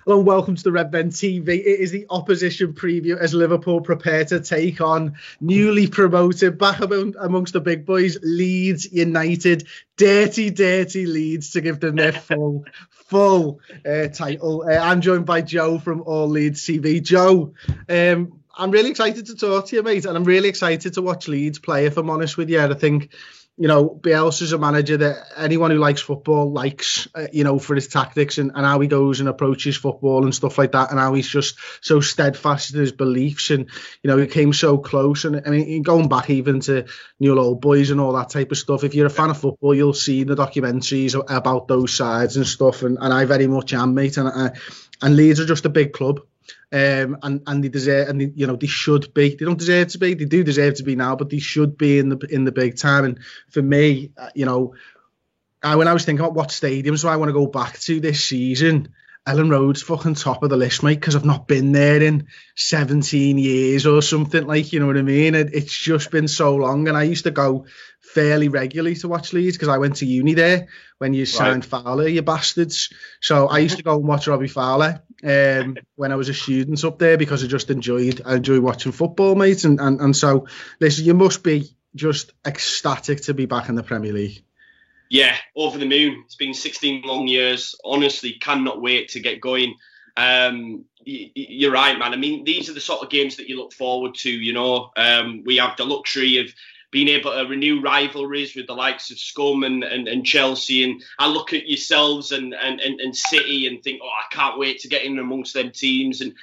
Hello and welcome to the Red Ben TV. It is the opposition preview as Liverpool prepare to take on newly promoted, back amongst the big boys, Leeds United. Dirty Leeds to give them their full title. I'm joined by Joe from All Leeds TV. Joe, I'm really excited to talk to you, mate, and I'm really excited to watch Leeds play, if I'm honest with you. I think, Bielsa's a manager that anyone who likes football likes, for his tactics and how he goes and approaches football and stuff like that, and how he's just so steadfast in his beliefs. And, he came so close. And I mean, going back even to New Old Boys and all that type of stuff, if you're a fan of football, you'll see the documentaries about those sides and stuff. And I very much am, mate. And Leeds are just a big club. And they deserve, and they should be. They don't deserve to be. They do deserve to be now, but they should be in the big time. And for me, when I was thinking about what stadiums do I want to go back to this season, Ellen Road's fucking top of the list, mate, because I've not been there in 17 years or something, like, you know what I mean? It's just been so long, and I used to go fairly regularly to watch Leeds because I went to uni there when you signed Fowler, you bastards. So I used to go and watch Robbie Fowler when I was a student up there because I enjoy watching football, mate. And so, listen, you must be just ecstatic to be back in the Premier League. Yeah, over the moon. It's been 16 long years. Honestly, cannot wait to get going. You're right, man. I mean, these are the sort of games that you look forward to, We have the luxury of being able to renew rivalries with the likes of Scum and Chelsea. And I look at yourselves and City and think, I can't wait to get in amongst them teams. And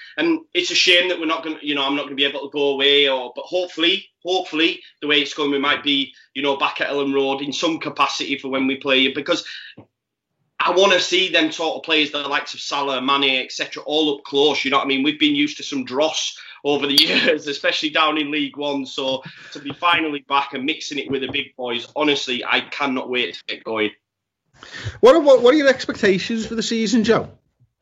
it's a shame that we're not going to, I'm not going to be able to go away. But hopefully, the way it's going, we might be, back at Ellen Road in some capacity for when we play. Because I want to see them sort of players, the likes of Salah, Mane, etc., all up close. You know what I mean? We've been used to some dross over the years, especially down in League One. So to be finally back and mixing it with the big boys, honestly, I cannot wait to get going. What are your expectations for the season, Joe?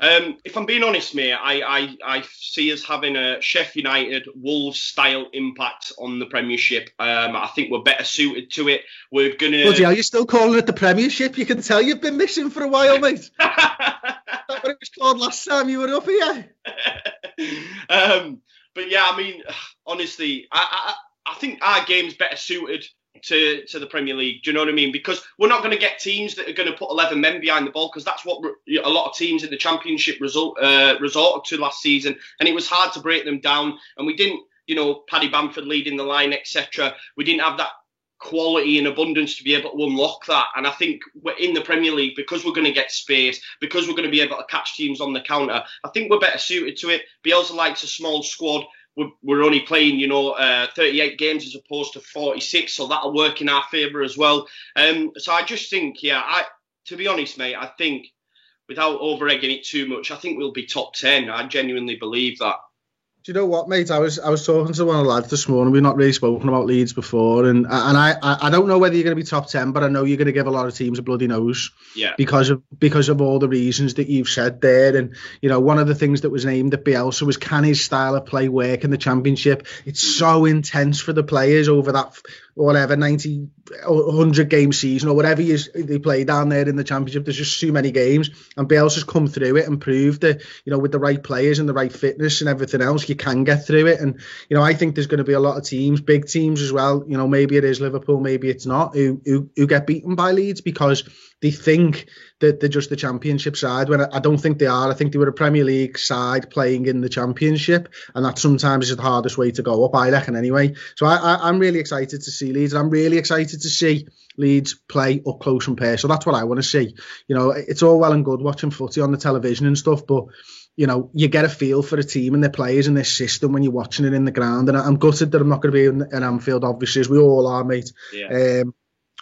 If I'm being honest, mate, I see us having a Sheffield United Wolves style impact on the Premiership. I think we're better suited to it. We're gonna. Bloody hell, you're still calling it the Premiership? You can tell you've been missing for a while, mate. That's what it was called last time you were up here. But yeah, I mean, honestly, I think our game's better suited to the Premier League. Do you know what I mean? Because we're not going to get teams that are going to put 11 men behind the ball, because that's what a lot of teams in the Championship resorted to last season, and it was hard to break them down. And we didn't, Paddy Bamford leading the line, etc. We didn't have that quality and abundance to be able to unlock that. And I think we're in the Premier League, because we're going to get space, because we're going to be able to catch teams on the counter, I think we're better suited to it. Bielsa likes a small squad. We're only playing, 38 games as opposed to 46, so that'll work in our favour as well. So I just think, to be honest, mate, I think, without over-egging it too much, I think we'll be top 10. I genuinely believe that. Do you know what, mate? I was talking to one of the lads this morning. We've not really spoken about Leeds before, and I don't know whether you're going to be top 10, but I know you're going to give a lot of teams a bloody nose. Yeah. Because of all the reasons that you've said there. And one of the things that was named at Bielsa was, can his style of play work in the Championship? It's so intense for the players over that 90, 100 game season or whatever they play down there in the Championship. There's just too many games, and Bielsa's come through it and proved that, with the right players and the right fitness and everything else, you can get through it. And I think there's going to be a lot of teams, big teams as well, maybe it is Liverpool, maybe it's not, who get beaten by Leeds because they think that they're just the Championship side, when I don't think they are. I think they were a Premier League side playing in the Championship, and that sometimes is the hardest way to go up, I reckon, anyway. So I'm really excited to see Leeds, and I'm really excited to see Leeds play up close and personal. So that's what I want to see. It's all well and good watching footy on the television and stuff, but you get a feel for a team and their players and their system when you're watching it in the ground. And I'm gutted that I'm not going to be in Anfield, obviously, as we all are, mate. Yeah.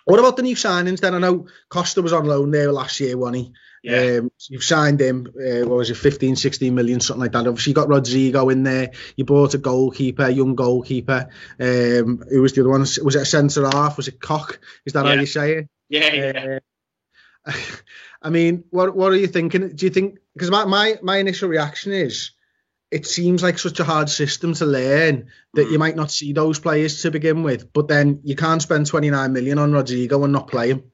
What about the new signings then? I know Costa was on loan there last year, wasn't he? Yeah. You've signed him, 15, 16 million, something like that. Obviously, you got Rodrigo in there. You bought a young goalkeeper. Who was the other one? Was it a centre-half? Was it Koch? Is that how you say it? Yeah. I mean, what are you thinking? Do you think... Because my initial reaction is, it seems like such a hard system to learn that you might not see those players to begin with, but then you can't spend 29 million on Rodrigo and not play him.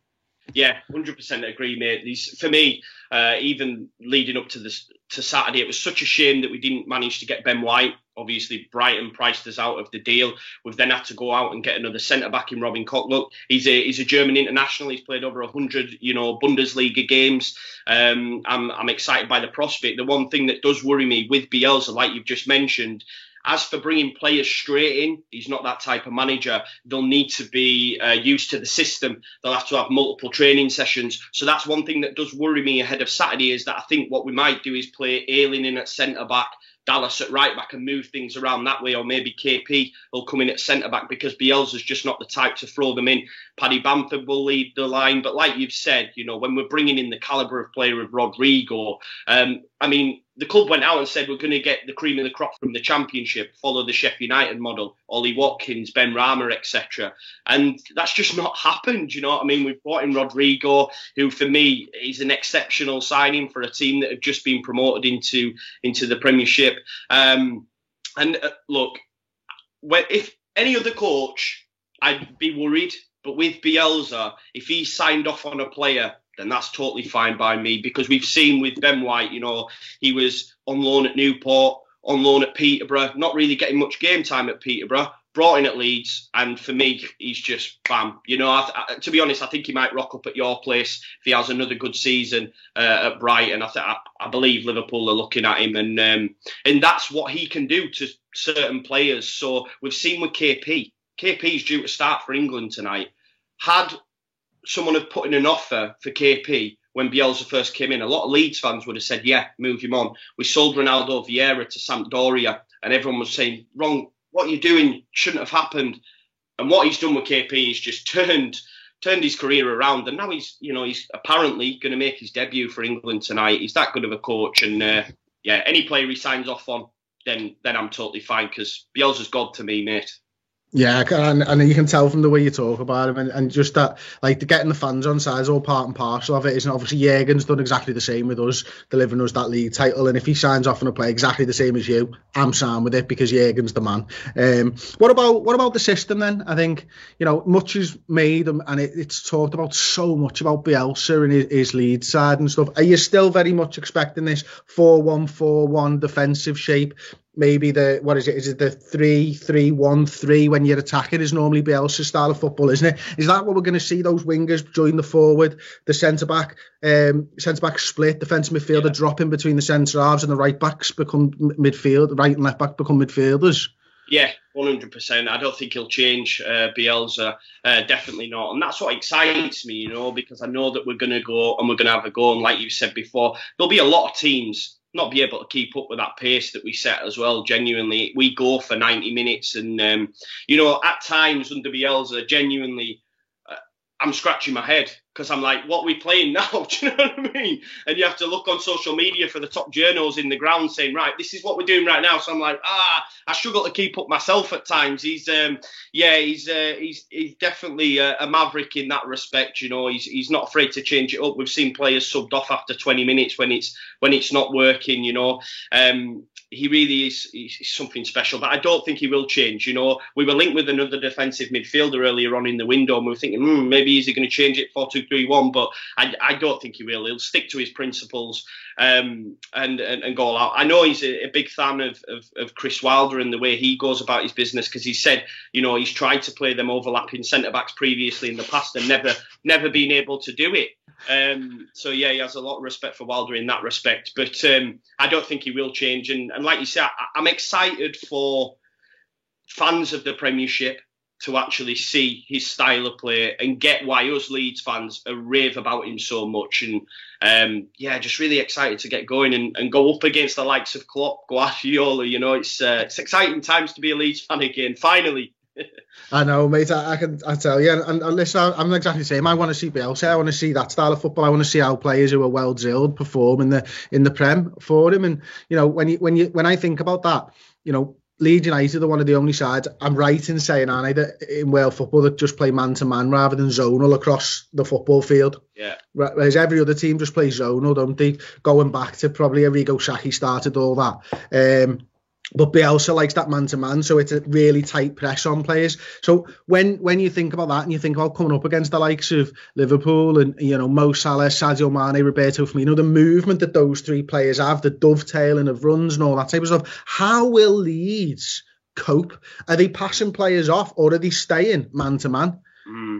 Yeah, 100% agree, mate. For me, even leading up to this to Saturday. It was such a shame that we didn't manage to get Ben White. Obviously, Brighton priced us out of the deal. We've then had to go out and get another centre-back in Robin Koch. Look, he's a German international. He's played over 100, Bundesliga games. I'm excited by the prospect. The one thing that does worry me with Bielsa, like you've just mentioned, as for bringing players straight in, he's not that type of manager. They'll need to be used to the system. They'll have to have multiple training sessions. So that's one thing that does worry me ahead of Saturday, is that I think what we might do is play Ayling in at centre-back, Dallas at right-back, and move things around that way. Or maybe KP will come in at centre-back, because Bielsa's just not the type to throw them in. Paddy Bamford will lead the line. But like you've said, when we're bringing in the calibre of player of Rodrigo, the club went out and said we're going to get the cream of the crop from the Championship, follow the Sheffield United model, Ollie Watkins, Ben Rama, etc. And that's just not happened, We've brought in Rodrigo, who for me is an exceptional signing for a team that have just been promoted into the Premiership. Look, if any other coach, I'd be worried. But with Bielsa, if he signed off on a player, then that's totally fine by me, because we've seen with Ben White, he was on loan at Newport, on loan at Peterborough, not really getting much game time at Peterborough, brought in at Leeds, and for me, he's just bam. To be honest, I think he might rock up at your place if he has another good season at Brighton. I believe Liverpool are looking at him, and that's what he can do to certain players. So we've seen with KP. KP's due to start for England tonight. Had someone have put in an offer for KP when Bielsa first came in, a lot of Leeds fans would have said, yeah, move him on. We sold Ronaldo Vieira to Sampdoria, and everyone was saying, wrong, what you're doing shouldn't have happened. And what he's done with KP is just turned his career around, and now he's apparently going to make his debut for England tonight. He's that good of a coach, and any player he signs off on, then I'm totally fine, because Bielsa's God to me, mate. Yeah, and you can tell from the way you talk about him, and just that, like, getting the fans on side is all part and parcel of it, isn't it? Obviously, Jurgen's done exactly the same with us, delivering us that league title, and if he signs off on a play exactly the same as you, I'm signed with it, because Jurgen's the man. What about the system then? I think, much is made, and it's talked about so much about Bielsa and his Leeds side and stuff. Are you still very much expecting this 4-1-4-1 defensive shape? Maybe is it the 3-3-1-3 when you're attacking is normally Bielsa's style of football, isn't it? Is that what we're going to see, those wingers join the forward, the centre-back split, defensive midfielder dropping between the centre-halves, and the right-backs become midfield, right and left-back become midfielders? Yeah, 100%. I don't think he'll change Bielsa. Definitely not. And that's what excites me, because I know that we're going to go and we're going to have a go. And like you said before, there'll be a lot of teams not be able to keep up with that pace that we set as well. Genuinely, we go for 90 minutes, and at times under Bielsa, genuinely, I'm scratching my head, because I'm like, what are we playing now? Do you know what I mean? And you have to look on social media for the top journos in the ground saying, right, this is what we're doing right now. So I'm like, I struggle to keep up myself at times. He's definitely a maverick in that respect. He's not afraid to change it up. We've seen players subbed off after 20 minutes when it's not working. He really is something special, but I don't think he will change. We were linked with another defensive midfielder earlier on in the window, and we were thinking, maybe is he going to change it 4-2-3-1? But I don't think he will. He'll stick to his principles and go all out. I know he's a big fan of Chris Wilder and the way he goes about his business, because he said, he's tried to play them overlapping centre backs previously in the past and never been able to do it. So yeah, he has a lot of respect for Wilder in that respect, but I don't think he will change. And like you said, I'm excited for fans of the Premiership to actually see his style of play and get why us Leeds fans rave about him so much. And just really excited to get going and go up against the likes of Klopp, Guardiola. It's exciting times to be a Leeds fan again, finally. I know, mate. I tell you, and listen, I'm exactly the same. I want to see Bielsa. I want to see that style of football. I want to see how players who are well drilled perform in the Prem for him. And when I think about that, Leeds United are one of the only sides, I'm right in saying, aren't I, that in Wales football that just play man to man rather than zonal across the football field. Yeah. Whereas every other team just plays zonal, don't they? Going back to probably Arrigo Sacchi started all that. But Bielsa likes that man-to-man, so it's a really tight press on players. So when you think about that and you think about coming up against the likes of Liverpool and, you know, Mo Salah, Sadio Mane, Roberto Firmino, the movement that those three players have, the dovetailing of runs and all that type of stuff, how will Leeds cope? Are they passing players off, or are they staying man-to-man?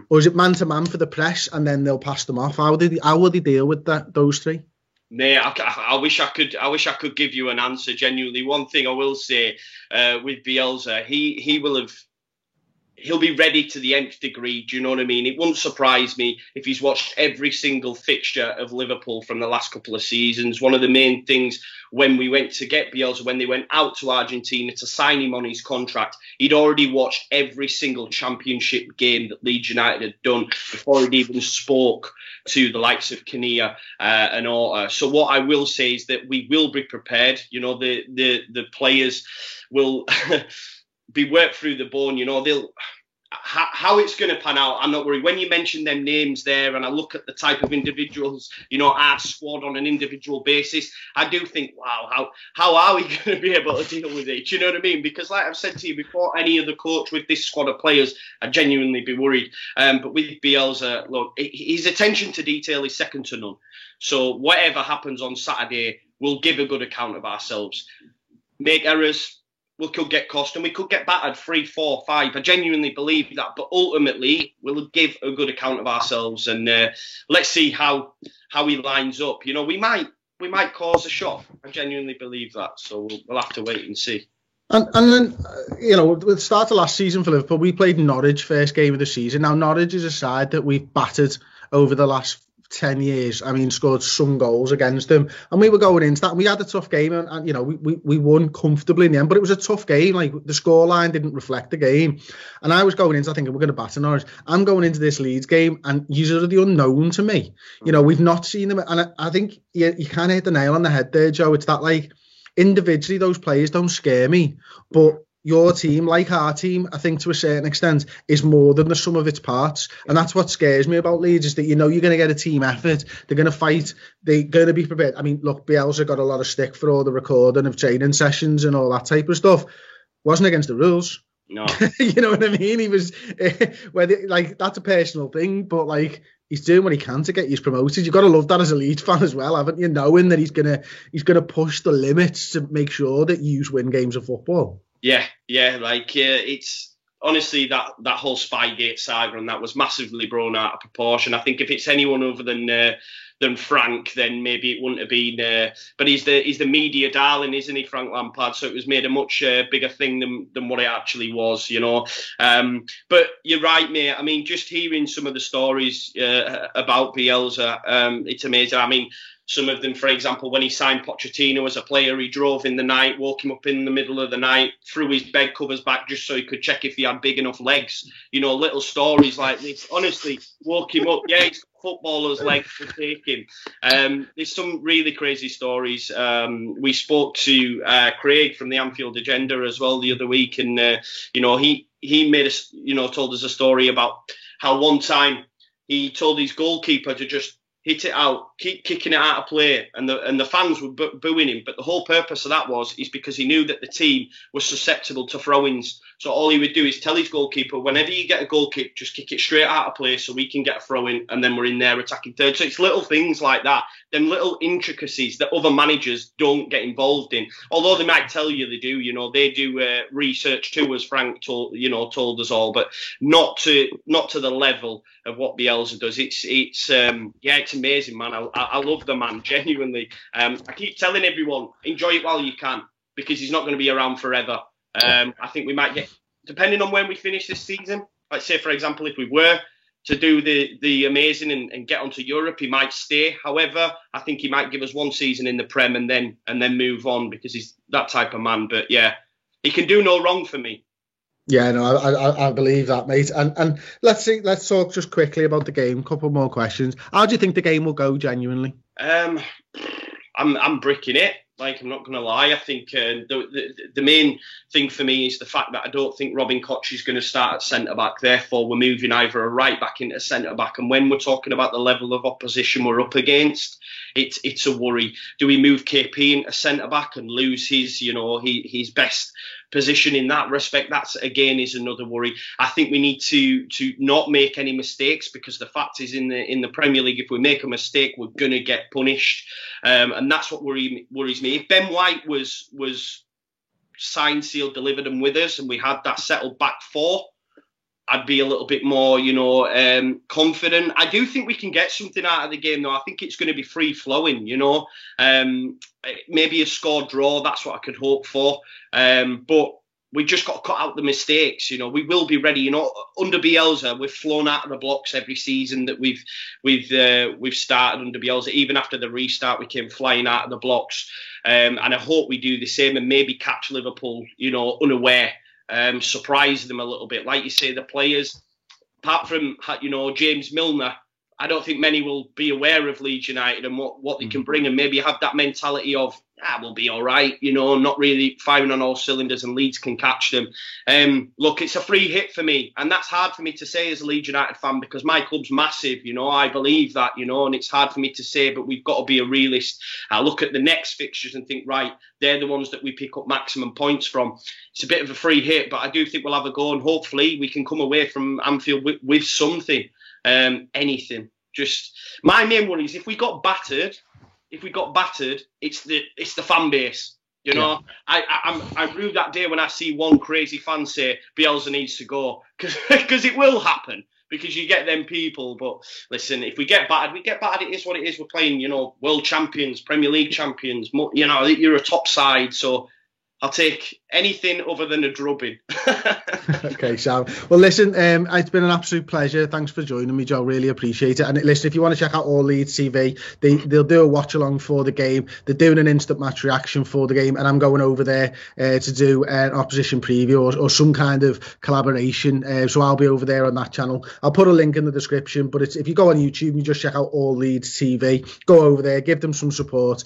Or is it man-to-man for the press and then they'll pass them off? How will they deal with those three? Mate, I wish I could give you an answer. Genuinely, one thing I will say with Bielsa, he'll be ready to the nth degree. Do you know what I mean? It wouldn't surprise me if he's watched every single fixture of Liverpool from the last couple of seasons. One of the main things when we went to get Bielsa, when they went out to Argentina to sign him on his contract, he'd already watched every single championship game that Leeds United had done before he'd even spoke to the likes of Kinnear and Orta. So what I will say is that we will be prepared. You know, the players will be worked through the bone. You know, how it's going to pan out, I'm not worried. When you mention them names there and I look at the type of individuals, you know, our squad on an individual basis, I do think, wow, how are we going to be able to deal with it? Do you know what I mean? Because like I've said to you before, any other coach with this squad of players, I'd genuinely be worried. But with Bielsa, look, his attention to detail is second to none. So whatever happens on Saturday, we'll give a good account of ourselves. Make errors, we could get cost and we could get battered 3, 4, 5. I genuinely believe that. But ultimately, we'll give a good account of ourselves. And let's see how he lines up. You know, we might cause a shock. I genuinely believe that. So we'll have to wait and see. And then, you know, at the start of last season for Liverpool, we played Norwich first game of the season. Now, Norwich is a side that we've battered over the last 10 years. I mean, scored some goals against them, and we were going into that and we had a tough game, and you know, we won comfortably in the end, but it was a tough game. Like, the scoreline didn't reflect the game, and I was going into, I think, we're going to batter Norwich. I'm going into this Leeds game and these are the unknown to me. You know, we've not seen them, and I think you kind of hit the nail on the head there, Joe. It's that, like, individually those players don't scare me, but your team, like our team, I think to a certain extent, is more than the sum of its parts. And that's what scares me about Leeds, is that, you know, you're going to get a team effort. They're going to fight. They're going to be prepared. I mean, look, Bielsa got a lot of stick for all the recording of training sessions and all that type of stuff. Wasn't against the rules. No. You know what I mean? He was, like, that's a personal thing, but, like, he's doing what he can to get you promoted. You've got to love that as a Leeds fan as well, haven't you? Knowing that he's gonna push the limits to make sure that you win games of football. Yeah, it's honestly that whole Spygate saga, and that was massively blown out of proportion. I think if it's anyone other than Frank, then maybe it wouldn't have been. But he's the media darling, isn't he, Frank Lampard? So it was made a much bigger thing than what it actually was, you know. But you're right, mate. I mean, just hearing some of the stories about Bielsa, it's amazing. I mean, some of them, for example, when he signed Pochettino as a player, he drove in the night, woke him up in the middle of the night, threw his bed covers back just so he could check if he had big enough legs. You know, little stories like this. Honestly, woke him up. Yeah, he's got footballer's legs to take him. There's some really crazy stories. We spoke to Craig from the Anfield Agenda as well the other week, and you know, he made us, you know, told us a story about how one time he told his goalkeeper to just hit it out, keep kicking it out of play, and the fans were booing him. But the whole purpose of that is because he knew that the team was susceptible to throw-ins. So all he would do is tell his goalkeeper, whenever you get a goal kick, just kick it straight out of play so we can get a throw-in, and then we're in there attacking third. So it's little things like that, them little intricacies that other managers don't get involved in. Although they might tell you they do, you know, they do research too, as Frank told us all, but not to the level of what Bielsa does. It's amazing, man. I love the man, genuinely. I keep telling everyone, enjoy it while you can, because he's not going to be around forever. I think we might get, depending on when we finish this season, let's say, for example, if we were to do the amazing and get onto Europe, he might stay. However, I think he might give us one season in the Prem and then move on, because he's that type of man. But yeah, he can do no wrong for me. Yeah, no, I believe that, mate. And let's talk just quickly about the game. Couple more questions. How do you think the game will go, genuinely? I'm bricking it. Like, I'm not going to lie. I think the main thing for me is the fact that I don't think Robin Koch is going to start at centre-back. Therefore, we're moving either a right-back into centre-back. And when we're talking about the level of opposition we're up against, it's a worry. Do we move KP into centre-back and lose his best position in that respect? That's, again, is another worry. I think we need to not make any mistakes, because the fact is, in the Premier League, if we make a mistake, we're going to get punished. And that's what worries me. If Ben White was signed, sealed, delivered and with us, and we had that settled back four, I'd be a little bit more, confident. I do think we can get something out of the game, though. I think it's going to be free-flowing, maybe a score draw, that's what I could hope for. But we just got to cut out the mistakes. We will be ready. Under Bielsa, we've flown out of the blocks every season that we've started under Bielsa. Even after the restart, we came flying out of the blocks. And I hope we do the same and maybe catch Liverpool, unaware. Surprise them a little bit. Like you say, the players, apart from, James Milner, I don't think many will be aware of Leeds United and what they can bring, and maybe have that mentality of, we'll be all right, not really firing on all cylinders, and Leeds can catch them. Look, it's a free hit for me, and that's hard for me to say as a Leeds United fan, because my club's massive, I believe that, and it's hard for me to say, but we've got to be a realist. I look at the next fixtures and think, right, they're the ones that we pick up maximum points from. It's a bit of a free hit, but I do think we'll have a go, and hopefully we can come away from Anfield with something, anything. Just my main worry is if we got battered, it's the fan base. Yeah. I rue that day when I see one crazy fan say Bielsa needs to go, because it will happen, because you get them people. But listen, if we get battered, we get battered. It is what it is. We're playing, world champions, Premier League champions. You're a top side, so I'll take anything other than a drubbing. Okay, Sam. Well, listen, it's been an absolute pleasure. Thanks for joining me, Joe. Really appreciate it. And listen, if you want to check out All Leeds TV, they'll do a watch along for the game. They're doing an instant match reaction for the game, and I'm going over there to do an opposition preview or some kind of collaboration. So I'll be over there on that channel. I'll put a link in the description. But if you go on YouTube and you just check out All Leeds TV, go over there, give them some support,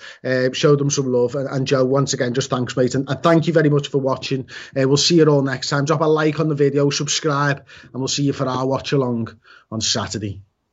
show them some love. And Joe, once again, just thanks, mate, and thank you very much for watching. We'll see you all next time. Drop a like on the video, subscribe, and we'll see you for our watch along on Saturday.